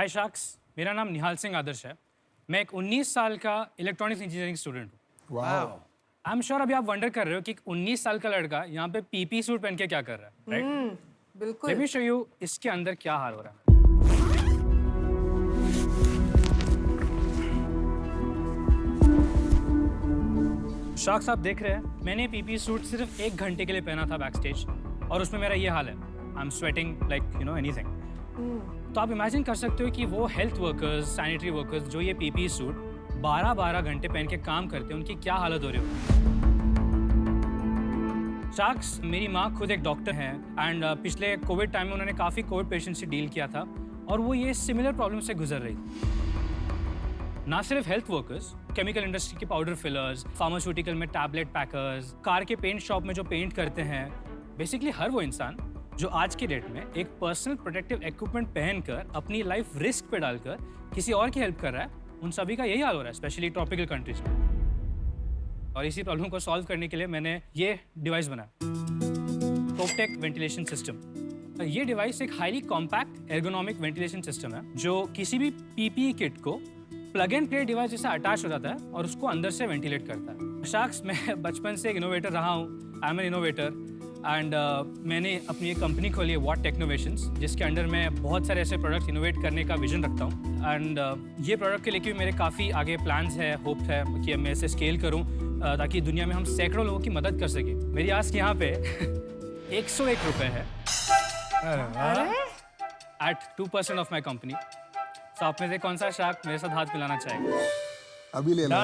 हाय sacks, मेरा नाम निहाल सिंह आदर्श है। मैं एक 19 साल का इलेक्ट्रॉनिक्स इंजीनियरिंग स्टूडेंट हूँ। वाओ। आई एम श्योर अभी आप वंडर कर रहे हो कि एक 19 साल का लड़का यहाँ पे पीपी सूट पहन के क्या कर रहा है, राइट? बिल्कुल। लेट मी शो यू इसके अंदर क्या हाल हो रहा है। शाक्स, आप देख रहे हैं मैंने पीपी सूट सिर्फ 1 घंटे के लिए पहना था बैक स्टेज, और उसमें मेरा ये हाल है। I am sweating like you know anything. तो आप इमेजिन कर सकते हो कि वो हेल्थ वर्कर्स, सैनिटरी वर्कर्स जो ये पीपी सूट 12-12 घंटे पहन के काम करते हैं, उनकी क्या हालत हो रही होगी। शाक्स, मेरी माँ खुद एक डॉक्टर है एंड पिछले कोविड टाइम में उन्होंने काफ़ी कोविड पेशेंट से डील किया था, और वो ये सिमिलर प्रॉब्लम से गुजर रही थी। ना सिर्फ हेल्थ वर्कर्स, केमिकल इंडस्ट्री के पाउडर फिलर्स, फार्मास्यूटिकल में टैबलेट पैकर्स, कार के पेंट शॉप में जो पेंट करते हैं, बेसिकली हर वो इंसान जो आज के डेट में एक पर्सनल प्रोटेक्टिव इक्विपमेंट पहनकर अपनी लाइफ रिस्क पे डालकर किसी और की हेल्प कर रहा है, उन सभी का यही हाल हो रहा है, स्पेशली ट्रॉपिकल कंट्रीज में। और इसी प्रॉब्लम को सॉल्व करने के लिए मैंने ये डिवाइस बनाया, टोपटेक वेंटिलेशन सिस्टम। ये डिवाइस एक highly compact ergonomic ventilation system है जो किसी भी पीपीई किट को प्लग एंड प्ले डिवाइस जैसे अटैच हो जाता है और उसको अंदर से वेंटिलेट करता है। शाक्स, मैं बचपन से एक इनोवेटर रहा हूँ। I am N innovator and मैंने अपनी एक कंपनी खोली है, वॉट टेक्नोवेशंस, जिसके अंडर मैं बहुत सारे ऐसे प्रोडक्ट्स इनोवेट करने का विजन रखता हूँ। एंड ये प्रोडक्ट के लेके भी मेरे काफ़ी आगे प्लान्स है, होप है कि मैं इसे स्केल करूँ ताकि दुनिया में हम सैकड़ों लोगों की मदद कर सकें। मेरी आस्क यहाँ पे 101 रुपये है एट 2% ऑफ माई कंपनी। तो आप में से कौन सा शार्क मेरे साथ हाथ मिलाना चाहेगा? अभी ले लो।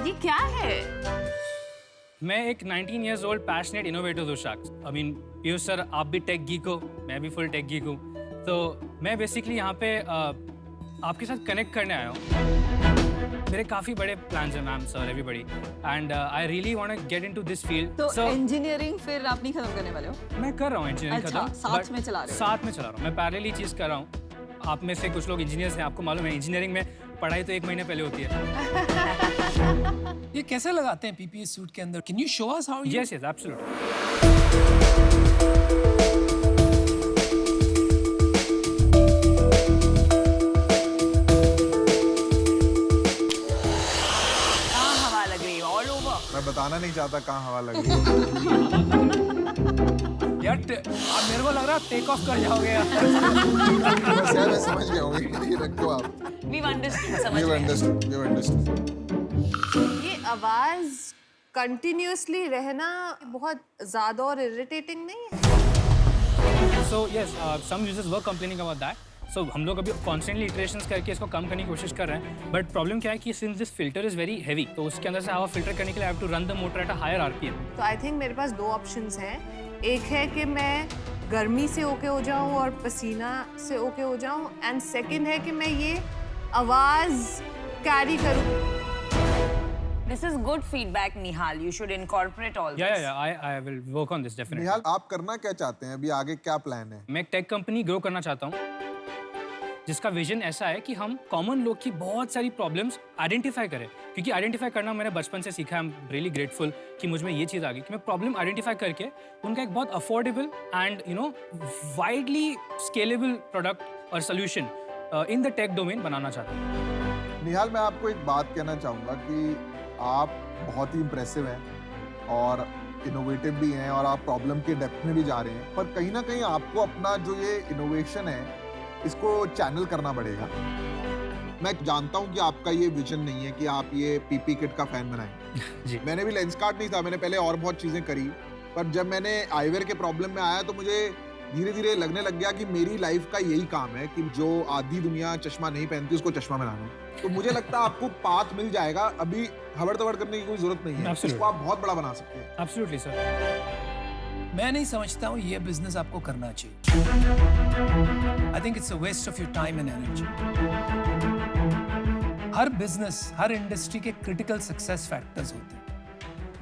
ये क्या है? मैं एक 19 years old पैशनेट इनोवेटर हूँ sacks. I mean Piyush sir, आप भी टेक गीक हो, मैं भी फुल टेक गीक हूँ। तो मैं बेसिकली यहाँ पे आपके साथ कनेक्ट करने आया हूँ। मेरे काफ़ी बड़े प्लान्स हैं ma'am, sir, everybody, and I really want to get into this field. तो इंजीनियरिंग फिर आप नहीं खत्म करने वाले हो? मैं कर रहा हूँ इंजीनियरिंग अच्छा, खत्म, साथ में चला रहे हो? साथ में चला रहा हूँ, मैं पैरेलली चीज़ कर रहा हूँ। आप में से कुछ लोग इंजीनियर्स हैं, आपको मालूम है इंजीनियरिंग में पढ़ाई तो 1 महीने पहले होती है। ये कैसे लगाते हैं पीपीई सूट के अंदर? Can you show us how? Yes yes, absolutely. कहाँ हवा लग रही है? All over? मैं बताना नहीं चाहता कहाँ हवा लग रही है। यार अब मेरे को लग रहा है टेक ऑफ कर जाओगे यार। बस यार, मैं समझ गया हूँ, ये रख दो आप। We've understood, समझ We've गए। understood, we've understood। ये आवाज कंटिन्यूअसली रहना बहुत ज्यादा और इरिटेटिंग नहीं है? So yes, some users were complaining about that. So हम लोग अभी कॉन्स्टेंटली इटरेशंस करके इसको कम करने की कोशिश कर रहे हैं, बट प्रॉब्लम क्या है कि since this filter is very heavy, तो उसके अंदर से हवा फिल्टर करने के लिए I have to run the motor at a higher RPM. तो आई थिंक मेरे पास 2 ऑप्शंस हैं। एक है कि मैं गर्मी से ओके हो जाऊं और पसीना से ओके हो जाऊं, एंड सेकंड है कि मैं ये आवाज कैरी करूं। This is good feedback, Nihal. You should incorporate all this. या I will work on this definitely. Nihal, आप करना क्या चाहते हैं अभी? आगे क्या प्लान है? मैं एक टेक कंपनी ग्रो करना चाहता हूँ जिसका विजन ऐसा है कि हम कॉमन लोग की बहुत सारी प्रॉब्लम्स आइडेंटिफाई करें, क्योंकि आइडेंटिफाई करना मैंने बचपन से सीखा है। आई एम रियली ग्रेटफुल कि मुझ में ये चीज़ आ गई कि मैं प्रॉब्लम आइडेंटिफाई करके उनका एक बहुत affordable and you know widely scalable product और solution in the tech domain बनाना चाहता हूँ। निहाल, मैं आपको एक बात कहना चाहूँगा कि आप बहुत ही इम्प्रेसिव हैं और इनोवेटिव भी हैं और आप प्रॉब्लम के डेप्थ में भी जा रहे हैं, पर कहीं ना कहीं आपको अपना जो ये इनोवेशन है इसको चैनल करना पड़ेगा। मैं जानता हूँ कि आपका ये विजन नहीं है कि आप ये पीपी किट का फैन बनाएं। जी। मैंने भी लेंसकार्ट नहीं था, मैंने पहले और बहुत चीज़ें करी, पर जब मैंने आईवेयर के प्रॉब्लम में आया तो मुझे धीरे धीरे लगने लग गया कि मेरी लाइफ का यही काम है कि जो आधी दुनिया चश्मा नहीं पहनती उसको चश्मा बनाना। तो मुझे लगता है आपको पाथ मिल जाएगा, अभी हबड़-तबड़ करने की कोई जरूरत नहीं है। Absolutely. इसको आप बहुत बड़ा बना सकते हैं। Absolutely sir. मैं नहीं समझता हूँ ये बिजनेस आपको करना चाहिए। I think it's a waste of your time and energy. हर बिजनेस, हर इंडस्ट्री के क्रिटिकल सक्सेस फैक्टर्स होते हैं।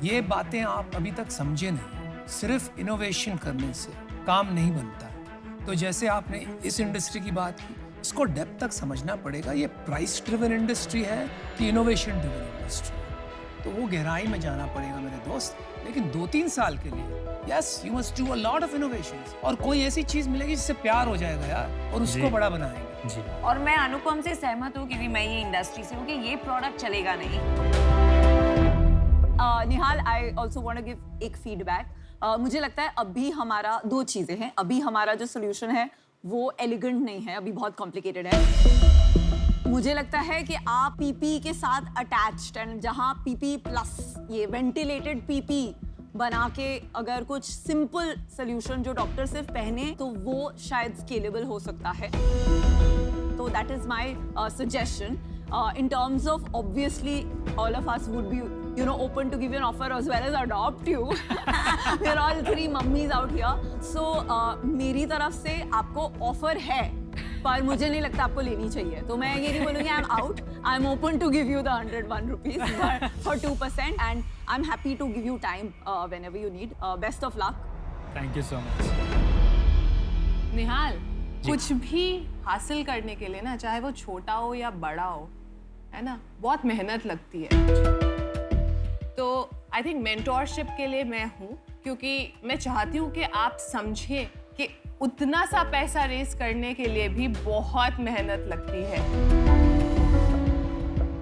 ये बातें आप अभी तक समझे नहीं। सिर्फ इनोवेशन करने से काम नहीं बनता है। तो जैसे आपने इस इंडस्ट्री की बात की, इसको डेप्थ तक समझना पड़ेगा। ये प्राइस ड्रिवन इंडस्ट्री है कि इनोवेशन ड्रिवन इंडस्ट्री है। तो वो गहराई में जाना पड़ेगा मेरे दोस्त, लेकिन 2-3 साल के लिए yes you must do a lot of innovations, और कोई ऐसी चीज मिलेगी जिससे प्यार हो जाएगा यार, और उसको जी। बड़ा बनाएंगे। जी और मैं अनुपम से सहमत हूँ क्योंकि मैं ये इंडस्ट्री से हूँ कि ये प्रोडक्ट चलेगा नहीं। Nihal, I also want to give एक फीडबैक। मुझे लगता है अभी हमारा 2 चीज़ें हैं। अभी हमारा जो सोल्यूशन है वो एलिगेंट नहीं है, अभी बहुत कॉम्प्लिकेटेड है। मुझे लगता है कि आप पीपी के साथ अटैच्ड, एंड जहाँ पीपी प्लस ये वेंटिलेटेड पीपी बना के अगर कुछ सिंपल सोल्यूशन जो डॉक्टर सिर्फ पहने तो वो शायद स्केलेबल हो सकता है। तो that is my suggestion in terms of obviously all of us would be open to give you an offer as well as adopt you. We're all 3 mummies out here. So मेरी तरफ से आपको offer है, पर मुझे नहीं लगता आपको लेनी चाहिए। तो मैं ये नहीं बोलूँगी I am out, I am open to give you the 101 rupees for 2% and I'm happy to give you time whenever you need. Best of luck. Thank you so much. Nihal, कुछ भी हासिल करने के लिए ना, चाहे वो छोटा हो या बड़ा हो, है ना, बहुत मेहनत लगती है। तो आई थिंक मेंटोरशिप के लिए मैं हूँ, क्योंकि मैं चाहती हूँ कि आप समझें कि उतना सा पैसा रेस करने के लिए भी बहुत मेहनत लगती है।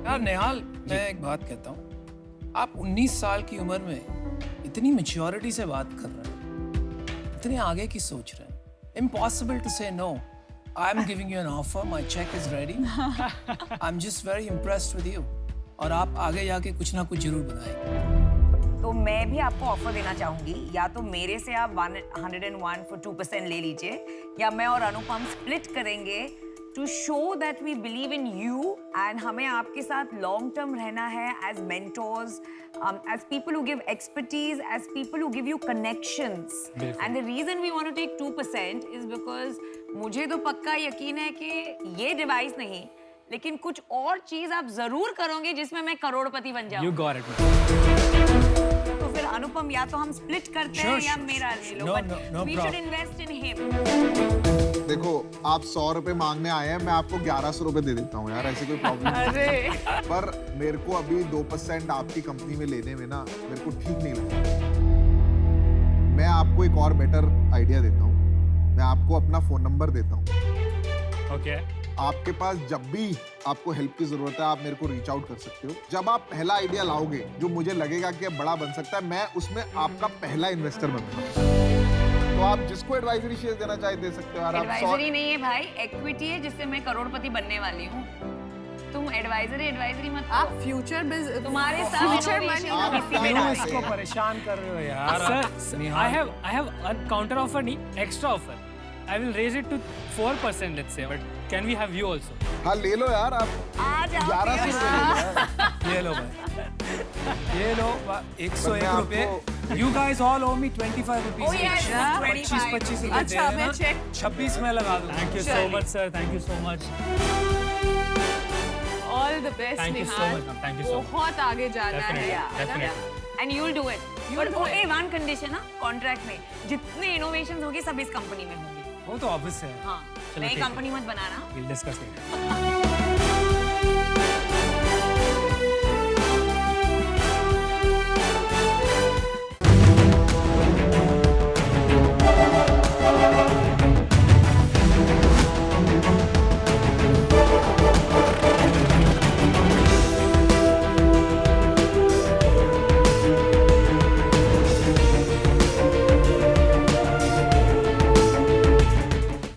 यार नेहाल, मैं एक बात कहता हूँ, आप 19 साल की उम्र में इतनी मैच्योरिटी से बात कर रहे हैं, इतने आगे की सोच रहे हैं। Impossible to say no. I'm giving you an offer. My check is ready. I'm just very impressed with you. और आप आगे जाके कुछ ना कुछ जरूर बनाएंगे। तो मैं भी आपको ऑफर देना चाहूंगी, या तो मेरे से आप 101 for 2% ले लीजिए, या मैं और अनुपम स्प्लिट करेंगे to show that we believe in you, and हमें आपके साथ लॉन्ग टर्म रहना है as mentors, as people who give expertise, as people who give you connections. And the reason we want to take 2% is because मुझे तो पक्का यकीन है कि ये डिवाइस नहीं, लेकिन कुछ और चीज आप जरूर करोगे जिसमें मैं करोड़पति बन जाऊं। You got it. तो फिर अनुपम, या तो हम स्प्लिट करते हैं या मेरा ले लो, but we should invest in him. देखो, आप 100 रुपए मांगने आए हैं, मैं आपको 1100 रुपए दे देता हूँ यार, ऐसी कोई प्रॉब्लम नहीं। पर मेरे को अभी 2% आपकी कंपनी में लेने में ना मेरे को ठीक नहीं लगता। मैं आपको एक और बेटर आइडिया देता हूँ, मैं आपको अपना फोन नंबर देता हूँ। ओके। आपके पास जब भी आपको हेल्प की जरूरत है, आप मेरे को रीच आउट कर सकते हो। जब आप पहला आइडिया लाओगे जो मुझे लगेगा कि अब बड़ा बन सकता है, मैं उसमें आपका पहला इन्वेस्टर बनूंगा। तो आप जिसको एडवाइजरी शेयर देना चाहे दे सकते हो यार। एडवाइजरी नहीं है भाई, इक्विटी है जिससे मैं करोड़पति बनने वाली हूँ। तुम एडवाइजरी मत आप फ्यूचर बिजनेस, तुम्हारे साथ फ्यूचर innovation मनी हम इसी में क्यों डालेंगे। इसको परेशान कर रहे हो यार? Sir, I have a counter offer, नहीं, extra offer. I will raise it to 4%, let's say, but can we have you also? हाँ, ले लो यार आप। आ जाओ 1100 रुपए ले लो यार। ये लो भाई, ये लो 101 मैं रुपए। आपको- You guys all owe me 25 rupees Oh, yes, each. 25. 25 रुपए अच्छा, दे मैं देना। check- 26 में लगा दूँ। Thank you so चलिए। much, sir. Thank you so much. All the best Thank you so Nihal, much, ma'am. Thank you so much. बहुत आगे जाना Definitely, है। definitely. And you will do it. You'll do it. One condition ना, contract में जितने innovations होंगे सब इस कंपनी में होंगे। वो तो ऑब्वियस है। हाँ, चलो, नई ठीक है। कंपनी मत बनाना। We'll discuss later.